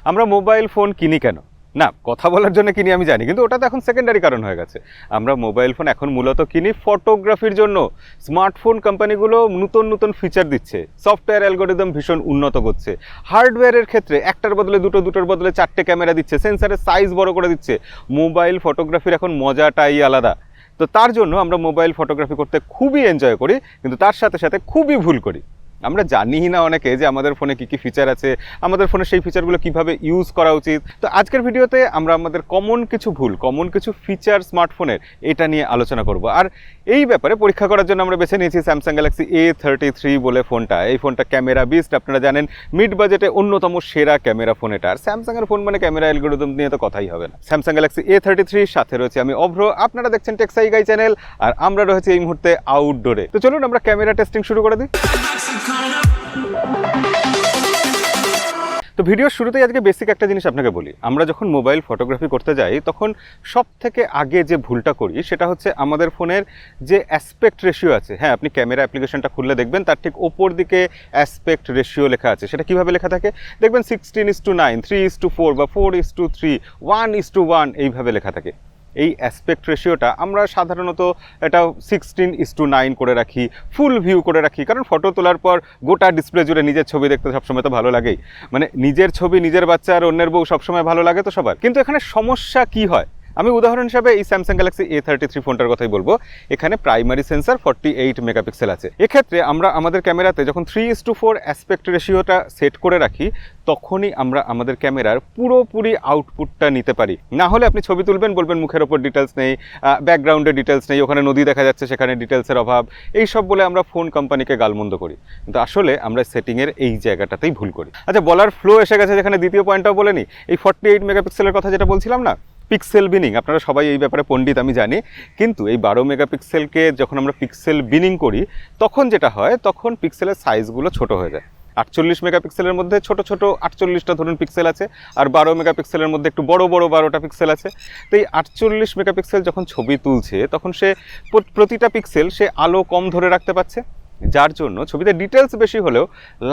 আমরা mobile phone কিনি কেন? না, কথা বলার জন্য কিনি আমি জানি, কিন্তু ওটা তো এখন সেকেন্ডারি কারণ হয়ে গেছে। আমরা মোবাইল ফোন এখন মূলত কিনি ফটোগ্রাফির জন্য। স্মার্টফোন কোম্পানিগুলো নতুন নতুন ফিচার দিচ্ছে, সফটওয়্যার অ্যালগোরিদম ভীষণ উন্নত করছে। হার্ডওয়্যারের ক্ষেত্রে একটার বদলে দুটো, দুটোর বদলে চারটে ক্যামেরা দিচ্ছে, সেন্সারের সাইজ বড় করে দিচ্ছে। মোবাইল ফটোগ্রাফির এখন মজাটাই আলাদা। তো তার জন্য আমরা মোবাইল ফটোগ্রাফি করতে খুবই এনজয় করি, কিন্তু তার সাথে সাথে খুবই ভুল করি। আমরা জানিই না অনেকে যে আমাদের ফোনে কী কী ফিচার আছে, আমাদের ফোনে সেই ফিচারগুলো কীভাবে ইউজ করা উচিত। তো আজকের ভিডিওতে আমরা আমাদের কমন কিছু ভুল, কমন কিছু ফিচার স্মার্টফোনের, এটা নিয়ে আলোচনা করব। আর এই ব্যাপারে পরীক্ষা করার জন্য আমরা বেছে নিয়েছি স্যামসাং গ্যালাক্সি A33 বলে ফোনটা। এই ফোনটা ক্যামেরা বিস্ট, আপনারা জানেন মিড বাজেটে অন্যতম সেরা ক্যামেরা ফোন এটা। আর স্যামসাংয়ের ফোন মানে ক্যামেরা অ্যালগোরিদম নিয়ে তো কথাই হবে না। স্যামসাং গ্যালাক্সি A33 সাথে রয়েছে আমি অভ্র, আপনারা দেখছেন টেকসাই গাই চ্যানেল, আর আমরা রয়েছে এই মুহূর্তে আউটডোরে। তো চলুন আমরা ক্যামেরা টেস্টিং শুরু করে দিই। তো ভিডিওর শুরুতেই আজকে বেসিক একটা জিনিস আপনাকে বলি। আমরা যখন মোবাইল ফটোগ্রাফি করতে যাই তখন সব থেকে আগে যে ভুলটা করি সেটা হচ্ছে আমাদের ফোনের যে অ্যাসপেক্ট রেশিও আছে। হ্যাঁ, আপনি ক্যামেরা অ্যাপ্লিকেশনটা খুললে দেখবেন তার ঠিক ওপর দিকে অ্যাসপেক্ট রেশিও লেখা আছে। সেটা কিভাবে লেখা থাকে দেখবেন 16:9, 3:4 বা 4:3, 1:1 এইভাবে লেখা থাকে। এই অ্যাসপেক্ট রেশিওটা আমরা সাধারণত এটা 16:9 করে রাখি, ফুল ভিউ করে রাখি, কারণ ফটো তোলার পর গোটা ডিসপ্লে জুড়ে নিজের ছবি দেখতে সবসময় তো ভালো লাগেই। মানে নিজের ছবি, নিজের বাচ্চা আর অন্যের বউ সবসময় ভালো লাগে তো সবার। কিন্তু এখানে সমস্যা কি হয়, আমি উদাহরণ হিসাবে এই স্যামসাং গ্যালাক্সি A33 ফোনটার কথাই বলবো। এখানে প্রাইমারি সেন্সার 48 মেগাপিক্সেল আছে। এক্ষেত্রে আমরা আমাদের ক্যামেরাতে যখন 3:4 অ্যাসপেক্ট রেশিওটা সেট করে রাখি তখনই আমরা আমাদের ক্যামেরার পুরোপুরি আউটপুটটা নিতে পারি। না হলে আপনি ছবি তুলবেন, বলবেন মুখের ওপর ডিটেলস নেই, ব্যাকগ্রাউন্ডে ডিটেলস নেই, ওখানে নদী দেখা যাচ্ছে সেখানে ডিটেলসের অভাব, এই সব বলে আমরা ফোন কোম্পানিকে গালমন্দ করি। কিন্তু আসলে আমরা সেটিংয়ের এই জায়গাটাতেই ভুল করি। আচ্ছা, বলার ফ্লো এসে গেছে, যেখানে দ্বিতীয় পয়েন্টটাও বলে নিই। এই 48 মেগাপিক্সেলের কথা যেটা বলছিলাম না, পিক্সেল বিনিং, আপনারা সবাই এই ব্যাপারে পণ্ডিত আমি জানি, কিন্তু এই 12 মেগাপিক্সেলকে যখন আমরা পিক্সেল বিনিং করি তখন যেটা হয়, তখন পিক্সেলের সাইজগুলো ছোট হয়ে যায়। 48 মেগাপিক্সেলের মধ্যে ছোট ছোট 48টা ধরুন পিক্সেল আছে, আর 12 মেগাপিক্সেলের মধ্যে একটু বড় বড় 12টা পিক্সেল আছে। তো এই 48 মেগাপিক্সেল যখন ছবি তুলছে তখন সে প্রতিটা পিক্সেল সে আলো কম ধরে রাখতে পারছে, যার জন্য ছবিতে ডিটেলস বেশি হলেও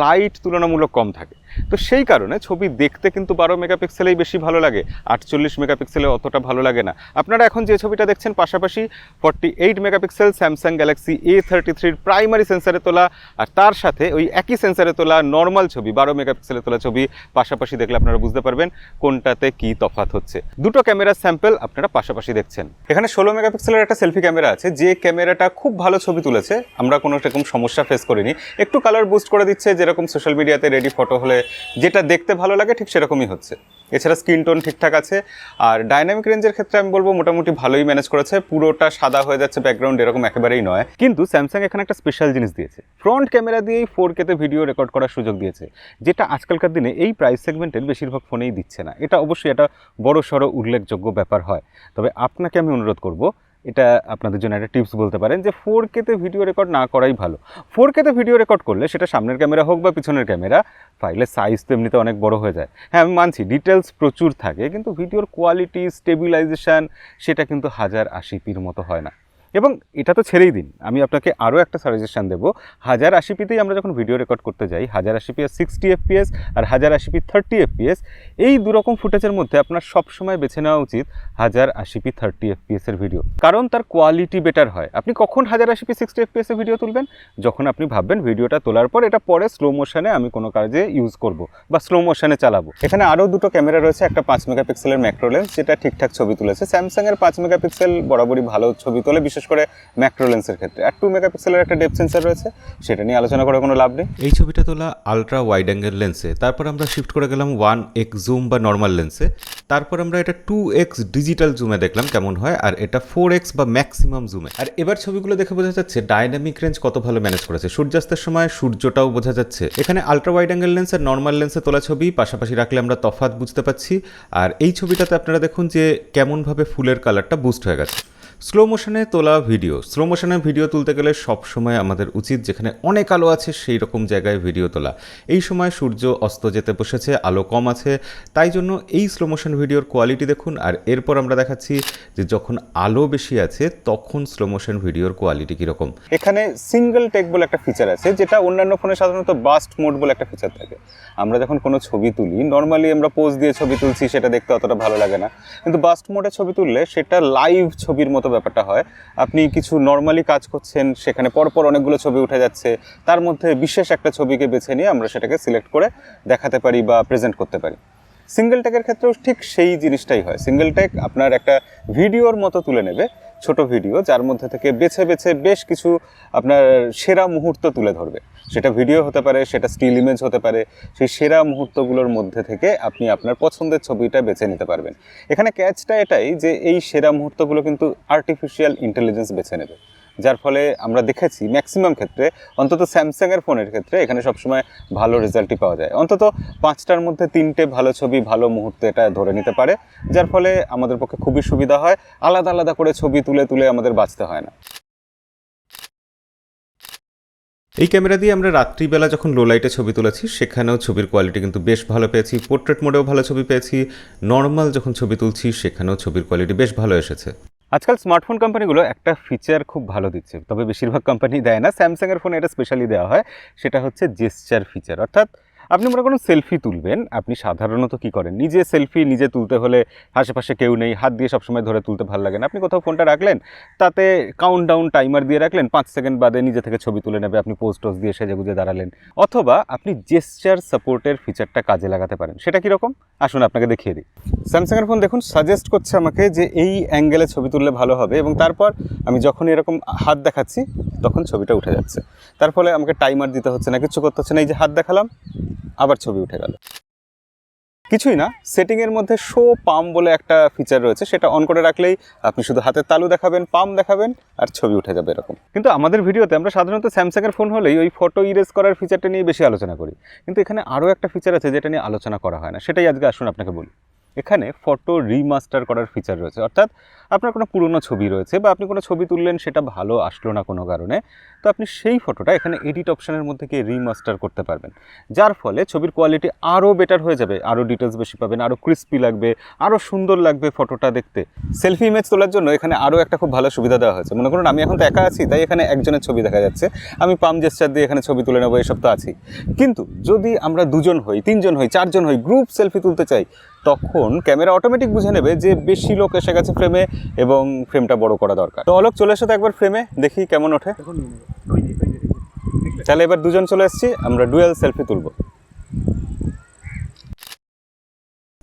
লাইট তুলনামূলক কম থাকে। তো সেই কারণে ছবি দেখতে কিন্তু 12 মেগাপিক্সেলেই বেশি ভালো লাগে, 48 মেগাপিক্সেলে অতটা ভালো লাগে না। আপনারা এখন যে ছবিটা দেখছেন পাশাপাশি 48 megapixel Samsung Galaxy A33 primary সেন্সারে তোলা, আর তার সাথে ওই একই সেন্সারে তোলা নর্মাল ছবি 12 মেগাপিক্সেলে তোলা ছবি পাশাপাশি দেখলে আপনারা বুঝতে পারবেন কোনটাতে কি তফাৎ হচ্ছে। দুটো ক্যামেরার স্যাম্পল আপনারা পাশাপাশি দেখছেন। এখানে 16 মেগাপিক্সেলের একটা সেলফি ক্যামেরা আছে, যে ক্যামেরাটা খুব ভালো ছবি তুলেছে, আমরা কোনো রকম সমস্যা ফেস করিনি। একটু কালার বুস্ট করে দিচ্ছে, যেরকম সোশ্যাল মিডিয়াতে রেডি ফটো হলে যেটা দেখতে ভালো লাগে ঠিক সেরকমই হচ্ছে। এছাড়া স্কিন টোন ঠিকঠাক আছে, আর ডাইনামিক রেঞ্জের ক্ষেত্রে আমি বলবো মোটামুটি ভালোই ম্যানেজ করেছে। পুরোটা সাদা হয়ে যাচ্ছে ব্যাকগ্রাউন্ড এরকম একেবারেই নয়। কিন্তু স্যামসাং এখানে একটা স্পেশাল জিনিস দিয়েছে, ফ্রন্ট ক্যামেরা দিয়েই 4K-তে ভিডিও রেকর্ড করার সুযোগ দিয়েছে, যেটা আজকালকার দিনে এই প্রাইস সেগমেন্টের বেশিরভাগ ফোনেই দিচ্ছে না। এটা অবশ্যই একটা বড় সড়ো উল্লেখযোগ্য ব্যাপার হয়। তবে আপনাকে আমি অনুরোধ করব, এটা আপনাদের জন্য একটা টিপস বলতে পারেন, যে 4K-তে ভিডিও রেকর্ড না করাই ভালো। 4K-তে ভিডিও রেকর্ড করলে সেটা সামনের ক্যামেরা হোক বা পিছনের ক্যামেরা, ফাইলের সাইজ তো এমনিতে অনেক বড় হয়ে যায়। হ্যাঁ, আমি মানছি ডিটেলস প্রচুর থাকে, কিন্তু ভিডিওর কোয়ালিটি, স্টেবিলাইজেশন সেটা কিন্তু 1080pর মতো হয় না। এবং এটা তো ছেড়েই দিন, আমি আপনাকে আরও একটা সাজেশন দেবো। 1080pতেই আমরা যখন ভিডিও রেকর্ড করতে যাই, 1080p 60 fps আর 1080p 30 fps, এই দুরকম ফুটেজের মধ্যে আপনার সবসময় বেছে নেওয়া উচিত 1080p 30 fps এর ভিডিও, কারণ তার কোয়ালিটি বেটার হয়। আপনি কখন 1080p 60 fps এর ভিডিও তুলবেন? যখন আপনি ভাববেন ভিডিওটা তোলার পর এটা পরে স্লো মোশনে আমি কোনো কাজে ইউজ করব বা স্লো মোশনে চালাবো। এখানে আরও দুটো ক্যামেরা রয়েছে, একটা 5 মেগাপিক্সেলের ম্যাক্রো লেন্স, যেটা ঠিকঠাক ছবি তুলেছে। স্যামসাংয়ের 5 মেগাপিক্সেল বরাবরই ভালো ছবি তোলে, বিশেষ করে ম্যাক্রো লেন্সের ক্ষেত্রে। আর 2 মেগাপিক্সেলের একটা ডেপথ সেন্সর রয়েছে, সেটা নিয়ে আলোচনা করে কোনো লাভ নেই। এই ছবিটা তোলা আলট্রা ওয়াইড অ্যাঙ্গেল লেন্সে, তারপর আমরা শিফট করে গেলাম 1x জুম বা নর্মাল লেন্সে, তারপর আমরা এটা 2x ডিজিটাল জুমে দেখলাম কেমন হয়, আর এটা 4x বা ম্যাক্সিমাম জুমে। আর এবার ছবিগুলো দেখে বোঝা যাচ্ছে ডাইনামিক রেঞ্জ কত ভালো ম্যানেজ করেছে। সূর্যাস্তের সময় সূর্যটাও বোঝা যাচ্ছে। এখানে আলট্রা ওয়াইড অ্যাঙ্গেল লেন্স আর নর্মাল লেন্সে তোলা ছবি পাশাপাশি রাখলে আমরা তফাৎ বুঝতে পাচ্ছি। আর এই ছবিটাতে আপনারা দেখুন যে কেমনভাবে ফুলের কালারটা বুস্ট হয়ে গেছে। স্লো মোশনে তোলা ভিডিও, স্লো মোশনে ভিডিও তুলতে গেলে সবসময় আমাদের উচিত যেখানে অনেক আলো আছে সেই রকম জায়গায় ভিডিও তোলা। এই সময় সূর্য অস্ত যেতে বসেছে, আলো কম আছে, তাই জন্য এই স্লো মোশন ভিডিওর কোয়ালিটি দেখুন। আর এরপর আমরা দেখাচ্ছি যে যখন আলো বেশি আছে তখন স্লো মোশন ভিডিওর কোয়ালিটি কীরকম। এখানে সিঙ্গেল টেক বলে একটা ফিচার আছে, যেটা অন্যান্য ফোনে সাধারণত বাস্ট মোড বলে একটা ফিচার থাকে। আমরা যখন কোনো ছবি তুলি, নর্মালি আমরা পোজ দিয়ে ছবি তুলছি, সেটা দেখতে অতটা ভালো লাগে না, কিন্তু বাস্ট মোডে ছবি তুললে সেটা লাইভ ছবির মতো ব্যাপারটা হয়। আপনি কিছু নর্মালি কাজ করছেন, সেখানে পরপর অনেকগুলো ছবি উঠে যাচ্ছে, তার মধ্যে বিশেষ একটা ছবিকে বেছে নিয়ে আমরা সেটাকে সিলেক্ট করে দেখাতে পারি বা প্রেজেন্ট করতে পারি। সিঙ্গেল টেকের ক্ষেত্রেও ঠিক সেই জিনিসটাই হয়। সিঙ্গেল টেক আপনার একটা ভিডিওর মতো তুলে নেবে, ছোট ভিডিও, যার মধ্যে থেকে বেছে বেছে বেশ কিছু আপনার সেরা মুহূর্ত তুলে ধরবে। সেটা ভিডিও হতে পারে, সেটা স্টিল ইমেজ হতে পারে। সেই সেরা মুহূর্তগুলোর মধ্যে থেকে আপনি আপনার পছন্দের ছবিটা বেছে নিতে পারবেন। এখানে ক্যাচটা এটাই যে এই সেরা মুহূর্তগুলো কিন্তু আর্টিফিশিয়াল ইন্টেলিজেন্স বেছে নেবে, যার ফলে আমরা দেখেছি ম্যাক্সিমাম ক্ষেত্রে, অন্তত স্যামসাংয়ের ফোনের ক্ষেত্রে এখানে সবসময় ভালো রেজাল্টই পাওয়া যায়। অন্তত 5টার মধ্যে 3টে ভালো ছবি, ভালো মুহূর্তে এটা ধরে নিতে পারে, যার ফলে আমাদের পক্ষে খুবই সুবিধা হয়। আলাদা আলাদা করে ছবি তুলে তুলে আমাদের বাঁচতে হয় না। এই ক্যামেরা দিয়ে আমরা রাত্রিবেলা যখন লো লাইটে ছবি তুলেছি সেখানেও ছবির কোয়ালিটি কিন্তু বেশ ভালো পেয়েছি, পোর্ট্রেট মোডেও ভালো ছবি পেয়েছি, নর্মাল যখন ছবি তুলছি সেখানেও ছবির কোয়ালিটি বেশ ভালো এসেছে। আজকাল স্মার্টফোন কোম্পানিগুলো একটা ফিচার খুব ভালো দিচ্ছে, তবে বেশিরভাগ কোম্পানি দেয় না। স্যামসাংয়ের ফোনে এটা স্পেশালি দেওয়া হয়, সেটা হচ্ছে জেস্চার ফিচার। অর্থাৎ আপনি মনে করুন সেলফি তুলবেন, আপনি সাধারণত কী করেন, নিজে সেলফি নিজে তুলতে হলে আশেপাশে কেউ নেই, হাত দিয়ে সবসময় ধরে তুলতে ভালো লাগে না, আপনি কোথাও ফোনটা রাখলেন, তাতে কাউন্টডাউন টাইমার দিয়ে রাখলেন, 5 সেকেন্ড বাদে নিজে থেকে ছবি তুলে নেবে, আপনি পোজ টোজ দিয়ে সেজে গুজে দাঁড়ালেন। অথবা আপনি জেস্চার সাপোর্টের ফিচারটা কাজে লাগাতে পারেন। সেটা কীরকম আসুন আপনাকে দেখিয়ে দিই। স্যামসাংয়ের ফোন দেখুন সাজেস্ট করছে আমাকে যে এই অ্যাঙ্গেলে ছবি তুললে ভালো হবে, এবং তারপর আমি যখন এরকম হাত দেখাচ্ছি তখন ছবিটা উঠে যাচ্ছে। তার ফলে আমাকে টাইমার দিতে হচ্ছে না, কিছু করতে হচ্ছে না। এই যে হাত দেখালাম, আবার ছবি উঠে গেল, কিছুই না। সেটিংয়ের মধ্যে শো পাম বলে একটা ফিচার রয়েছে, সেটা অন করে রাখলেই আপনি শুধু হাতের তালু দেখাবেন, পাম দেখাবেন, আর ছবি উঠে যাবে এরকম। কিন্তু আমাদের ভিডিওতে আমরা সাধারণত স্যামসাংয়ের ফোন হলেই ওই ফটো ইরেজ করার ফিচারটা নিয়ে বেশি আলোচনা করি, কিন্তু এখানে আরও একটা ফিচার আছে যেটা নিয়ে আলোচনা করা হয় না, সেটাই আজকে আসুন আপনাকে বলি। এখানে ফটো রিমাস্টার করার ফিচার রয়েছে। অর্থাৎ আপনার কোনো পুরনো ছবি রয়েছে বা আপনি কোনো ছবি তুললেন, সেটা ভালো আসলো না কোনো কারণে, তো আপনি সেই ফটোটা এখানে এডিট অপশানের মধ্যে গিয়ে রিমাস্টার করতে পারবেন, যার ফলে ছবির কোয়ালিটি আরও বেটার হয়ে যাবে, আরও ডিটেলস বেশি পাবেন, আরও ক্রিস্পি লাগবে, আরও সুন্দর লাগবে ফটোটা দেখতে। সেলফি ইমেজ তোলার জন্য এখানে আরও একটা খুব ভালো সুবিধা দেওয়া হয়েছে। মনে করুন আমি এখন তো একা আছি, তাই এখানে একজনের ছবি দেখা যাচ্ছে, আমি পাম জেস্চার দিয়ে এখানে ছবি তুলে নেবো, এসব তো আছেই। কিন্তু যদি আমরা 2জন হই, 3জন হই, 4জন হই, গ্রুপ সেলফি তুলতে চাই, তখন ক্যামেরা অটোমেটিক বুঝে নেবে যে বেশি লোক এসে গেছে ফ্রেমে এবং ফ্রেমটা বড় করা দরকার। তো অলোক চলে এসো তো একবার ফ্রেমে, দেখি কেমন ওঠে। তাহলে এবার 2জন চলে এসেছি, আমরা ডুয়েল সেলফি তুলব।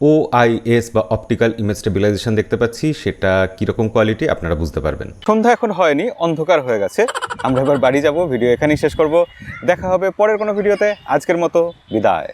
OIS বা অপটিক্যাল ইমেজ স্টেবিলাইজেশন দেখতে পাচ্ছি, সেটা কীরকম কোয়ালিটি আপনারা বুঝতে পারবেন। সন্ধ্যা এখন হয়নি, অন্ধকার হয়ে গেছে, আমরা এবার বাড়ি যাব, ভিডিও এখানেই শেষ করব। দেখা হবে পরের কোনো ভিডিওতে। আজকের মতো বিদায়।